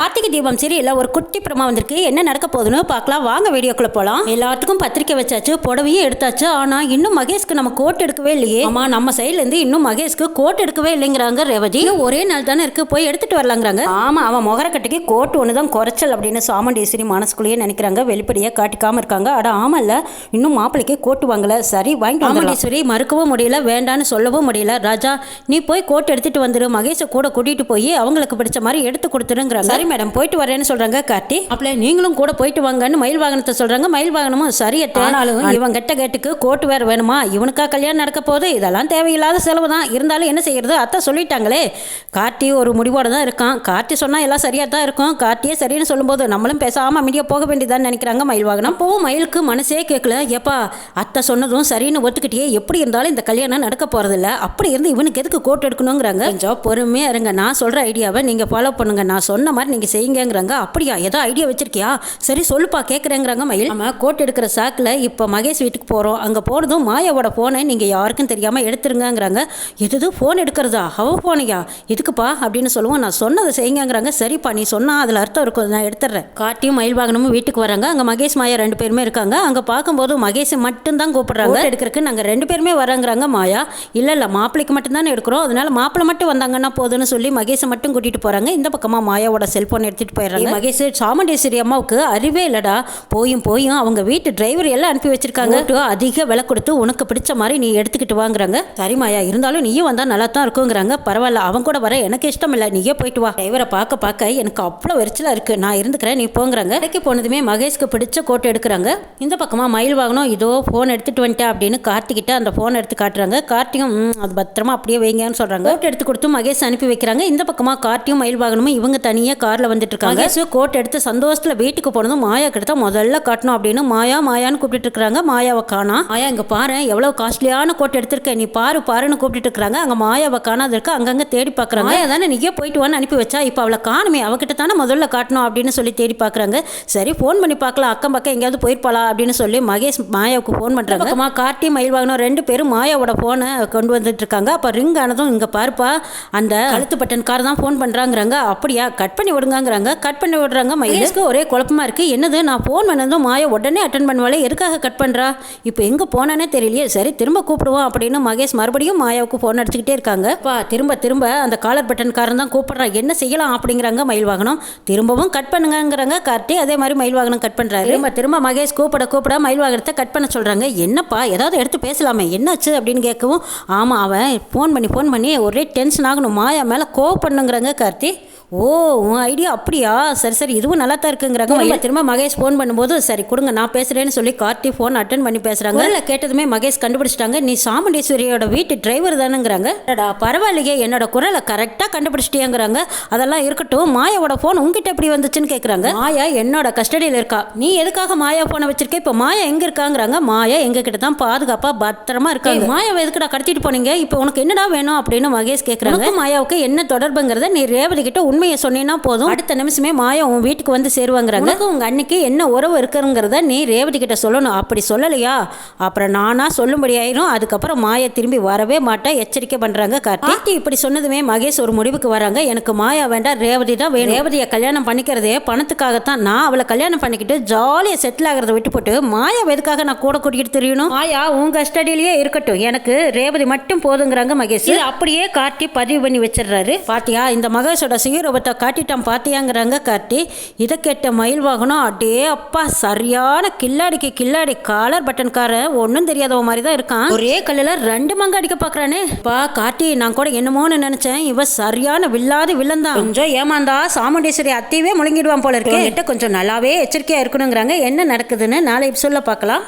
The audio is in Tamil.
கார்த்திகை தீபம் சீரியல்ல ஒரு குட்டி பிரமா வந்திருக்கு. என்ன நடக்க போகுதுன்னு பார்க்கலாம். வாங்க வீடியோக்குள்ள போலாம். எல்லாத்துக்கும் பத்திரிக்கை வச்சாச்சு, புடவையும் எடுத்தாச்சு. ஆனா இன்னும் மகேஷ்க்கு நம்ம கோட் எடுக்கவே இல்லையே. ஆமா, நம்ம சைட்ல இருந்து இன்னும் மகேஷ்க்கு கோட் எடுக்கவே இல்லைங்கிறாங்க ரேவதி. ஒரே நாள் தானே இருக்கு, போய் எடுத்துட்டு வரலாங்கிறாங்க. ஆமா, அவன் முகரக்கட்டைக்கு கோட் ஒண்ணுதான் குறைச்சல் அப்படின்னு சாமுண்டீஸ்வரி மனசுக்குள்ளேயே நினைக்கிறாங்க. வெளிப்படையா காட்டிக்காம இருக்காங்க. அட ஆமல்ல, இன்னும் மாப்பிளைக்கு கோட்டு வாங்கல. சரி வாங்கிட்டு சாமுண்டீஸ்வரி மறுக்கவும் முடியல, வேண்டான்னு சொல்லவும் முடியல. ராஜா, நீ போய் கோட் எடுத்துட்டு வந்துரு, மகேஷை கூட கூட்டிட்டு போய் அவங்களுக்கு பிடிச்ச மாதிரி எடுத்து கொடுத்துருங்கிறாங்க. சரி மேடம், போயிட்டு வரேன்னு சொல்றாங்க கார்த்தி. அப்பல நீங்களும் கூட போயிட்டு வாங்கன்னு மயில் வாகனத்தை சொல்றாங்க. மயில் வாகனமும் சரி ஆனாலும் இவன் கெட்ட கேட்டுக்கு கோட்டு வேற வேணுமா? இவனுக்கா கல்யாணம் நடக்க போகுது? இதெல்லாம் தேவையில்லாத செலவு தான். இருந்தாலும் என்ன செய்யறது, அத்தை சொல்லிட்டாங்களே. கார்த்தி ஒரு முடிவோட தான் இருக்கான். கார்த்தி சொன்னா எல்லாம் சரியா தான் இருக்கும். கார்த்தியே சரின்னு சொல்லும்போது நம்மளும் பேசாம அமைதியா போக வேண்டியதான்னு நினைக்கிறாங்க மயில் வாகனம். அப்பவும் மயிலுக்கு மனசே கேட்கல. எப்பா, அத்தை சொன்னதும் சரின்னு ஒத்துக்கிட்டே எப்படி இருந்தாலும் இந்த கல்யாணம் நடக்க போறது இல்ல. அப்படி இருந்து இவனுக்கு எதுக்கு கோட்டு எடுக்கணுங்கிறாங்க. கொஞ்சம் பொறுமையா இருங்க, நான் சொல்ற ஐடியாவை நீங்க ஃபாலோ பண்ணுங்க, நான் சொன்ன மாதிரி நீங்க செய்யுங்கிறாங்க. அப்படியா, ஏதோ ஐடியா வச்சிருக்கியா? சரி சொல்லுப்பா, கேட்குறேங்கிறாங்க மயில். நம்ம கோட் எடுக்கிற சாக்கில் இப்போ மகேஷ் வீட்டுக்கு போகிறோம். அங்கே போனதும் மாயாவோட ஃபோனை நீங்கள் யாருக்கும் தெரியாமல் எடுத்துருங்கிறாங்க. எது ஃபோன் எடுக்கிறதா? அவ ஃபோனையா? இதுக்குப்பா அப்படின்னு சொல்லுவோம். நான் சொன்னதை செய்யுங்கிறாங்க. சரிப்பா, நீ சொன்னால் அதில் அர்த்தம் இருக்கும், நான் எடுத்துடுறேன். காட்டியும் மயில் வாகனமும் வீட்டுக்கு வராங்க. அங்கே மகேஷ் மாயா 2 பேருமே இருக்காங்க. அங்கே பார்க்கும்போது மகேஷ் மட்டும்தான் கூப்பிடுறாங்க எடுக்கிறதுக்கு. நாங்கள் 2 பேருமே வராங்கிறாங்க மாயா. இல்லை மாப்பிள்ளைக்கு மட்டும்தானே எடுக்கிறோம், அதனால மாப்பிள்ளை மட்டும் வந்தாங்கன்னா போதுன்னு சொல்லி மகேஷை மட்டும் கூட்டிகிட்டு போகிறாங்க. இந்த பக்கமாக மாயாவோட செல்ஃபோன் எடுத்துகிட்டு போயிடுறாங்க. மகேஷ், சாமுண்டீஸ்வரி அம்மாவுக்கு அறிவே இல்லடா. போயும் அவங்க வீட்டு டிரைவர் எல்லாம் அனுப்பி வச்சிருக்காங்க. அதிக விலை கொடுத்து உனக்கு பிடிச்ச மாதிரி நீ எடுத்துக்கிட்டு வாங்குறாங்க. சரி மாயா, இருந்தாலும் நீயும் வந்தா நல்லா தான் இருக்குங்கிறாங்க. பரவாயில்ல, அவன் கூட வர எனக்கு இஷ்டம் இல்லை, நீயே போயிட்டு வா. டிரைவரை பார்க்க எனக்கு அவ்வளோ எரிச்சலா இருக்கு, நான் இருந்துக்கிறேன், நீ போங்கிறாங்க. கடைக்கு போனதுமே மகேஷ்க்கு பிடிச்ச கோட்டை எடுக்கிறாங்க. இந்த பக்கமா மயில் வாங்கணும். இதோ போன் எடுத்துட்டு வந்துட்டேன் அப்படின்னு கார்த்திகிட்ட அந்த போன் எடுத்து காட்டுறாங்க. கார்த்தியும் அது பத்திரமா அப்படியே வைங்கன்னு சொல்றாங்க. கோட் எடுத்து கொடுத்து மகேஷ் அனுப்பி வைக்கிறாங்க. இந்த பக்கமா கார்த்தியும் மயில் வாங்கணும் இவங்க தனியா கார்ல வந்துட்டு இருக்காங்க. கோட் எடுத்து சந்தோஷத்துல வீட்டுக்கு போனதும் மாயா கிட்ட முதல்ல காட்டணும் அப்படின்னு மாயான்னு கூப்பிட்டு இருக்காங்க. மாயாவை காணா. மாயா, இங்க பாரு, எவ்வளவு காஸ்ட்லியான கோட் எடுத்திருக்க, நீ பாருன்னு கூப்பிட்டு இருக்காங்க. அங்க மாயாவை காணாது இருக்கு. அங்கங்க தேடி பாக்குறாங்க. மாயா தானே நீயே போயிட்டு வான்னு அனுப்பி வச்சா, இப்ப அவளை காணுமே, அவகிட்ட தானே முதல்ல காட்டணும் அப்படின்னு சொல்லி தேடி பாக்குறாங்க. சரி போன் பண்ணி பார்க்கலாம், அக்கம் பக்கம் எங்கேயாவது போயிருப்பாளா அப்படின்னு சொல்லி மகேஷ் மாயாவுக்கு போன் பண்றாங்க. பக்கமா கார்த்தி மயில் வாகனம் 2 பேரும் மாயாவோட போனை கொண்டு வந்துட்டு இருக்காங்க. அப்ப ரிங் ஆனதும் இங்க பாருப்பா, அந்த கழுத்து பட்டன் கார் தான் போன் பண்றாங்கிறாங்க. அப்படியா, கட் பண்ணி விடுங்கிறாங்க. கட் பண்ணி விடுறாங்க. மகேஷ்க்கு ஒரே குழப்பமா இருக்கு. என்னது, நான் போன் பண்ணதும் மாயா உடனே அட்டன் பண்ணுவாளே, எதுக்காக கட் பண்றா? இப்போ எங்க போனானே தெரியலையே. சரி திரும்ப கூப்பிடுவோம் அப்படின்னு மகேஷ் மறுபடியும் மாயாவுக்கு போன் அடிச்சுக்கிட்டே இருக்காங்க. திரும்ப அந்த காலர் பட்டன் காரன் தான் கூப்பிடுறா, என்ன செய்யலாம் அப்படிங்கிறாங்க மயில் வாகனம். திரும்பவும் கட் பண்ணுங்கிறாங்க கார்த்தி. அதே மாதிரி மயில் வாகனம் கட் பண்றாரு. திரும்ப மகேஷ் கூப்பிட மயில் வாகனத்தை கட் பண்ண சொல்றாங்க. என்னப்பா, ஏதாவது எடுத்து பேசலாமே, என்னாச்சு அப்படின்னு கேட்கவும், ஆமா அவன் போன் பண்ணி ஒரே டென்ஷன் ஆகணும், மாயா மேல கோவப்படணுங்கிறாங்க கார்த்தி. ஓ, உன் ஐடியா அப்படியா? சரி இதுவும் நல்லா தான் இருக்குங்கிறாங்க. திரும்ப மகேஷ் ஃபோன் பண்ணும்போது, சரி கொடுங்க நான் பேசுறேன்னு சொல்லி கார்த்தி ஃபோன் அட்டன் பண்ணி பேசுறாங்க. கேட்டதுமே மகேஷ் கண்டுபிடிச்சிட்டாங்க. நீ சாமுண்டீஸ்வரியோட வீட்டு டிரைவர் தானுங்கிறாங்க. பரவாயில்லையே, என்னோட குரலை கரெக்டா கண்டுபிடிச்சிட்டியாங்கிறாங்க. அதெல்லாம் இருக்கட்டும், மாயாவோட ஃபோன் உங்ககிட்ட எப்படி வந்துச்சுன்னு கேட்குறாங்க. மாயா என்னோட கஸ்டடியில் இருக்கா, நீ எதுக்காக மாயா ஃபோனை வச்சிருக்க? இப்போ மாயா எங்க இருக்காங்கிறாங்க. மாயா எங்க கிட்ட தான் பாதுகாப்பா பத்திரமா இருக்காங்க. மாயாவை எதுக்குடா கடத்திட்டு போனீங்க? இப்போ உனக்கு என்னடா வேணும் அப்படின்னு மகேஷ் கேட்குறாங்க. மாயாவுக்கு என்ன தொடர்புங்கிறத நீ ரேவதி கிட்ட உண்மையை சொன்னீங்கன்னா போதும், அடுத்த நிமிஷமே மாயா உன் வீட்டுக்கு வந்து சேருவாங்கிறாங்க. உங்க அன்னைக்கு என்ன உறவு இருக்குங்கிறத நீ ரேவதி கிட்ட சொல்லணும். அப்படி சொல்லலையா அப்புறம் நானா சொல்லும்படி ஆயிரும். அதுக்கப்புறம் மாயா திரும்பி வரவே மாட்டா, எச்சரிக்கை பண்றாங்க கார்த்தி. இப்படி சொன்னதுமே மகேஷ் ஒரு முடிவுக்கு வராங்க. எனக்கு மாயா வேண்டாம், ரேவதி தான் வேணும். ரேவதியை கல்யாணம் பண்ணிக்கிறதே பணத்துக்காகத்தான். நான் அவளை கல்யாணம் பண்ணிக்கிட்டு ஜாலியா செட்டில் ஆகிறத விட்டு போட்டு மாயா எதுக்காக நான் கூட கூட்டிகிட்டு தெரியணும்? மாயா உங்க கஸ்டடியிலேயே இருக்கட்டும், எனக்கு ரேவதி மட்டும் போதுங்கிறாங்க மகேஷ். அப்படியே கார்த்தி பதிவு பண்ணி வச்சிடுறாரு. பாத்தியா, இந்த மகேஷோட சுயரூபத்தை காட்டிட்டான் பாத்தியாங்கிறாங்க கார்த்தி. இதை கேட்ட மயில் வாகனம், அடே அப்பா, சரியான கில்லாடி காலர் பட்டன் காரன் ஒன்னும் தெரியாதவ மாதிரி தான் இருக்கான். ஒரே கல்லுல 2 மங்க அடிக்க பாக்குறானே. பா கார்த்தி, நான் கூட என்னமோன்னு நினைச்சேன், இவ சரியான வில்லாது வில்லன் தான். கொஞ்சம் ஏமாந்தா சாமுண்டீஸ்வரி அத்தையவே முழுங்கிடுவான் போல இருக்கு. கொஞ்சம் நல்லாவே எச்சரிக்கையா இருக்கணுங்கிறாங்க. என்ன நடக்குதுன்னு நாளை சொல்ல பார்க்கலாம்.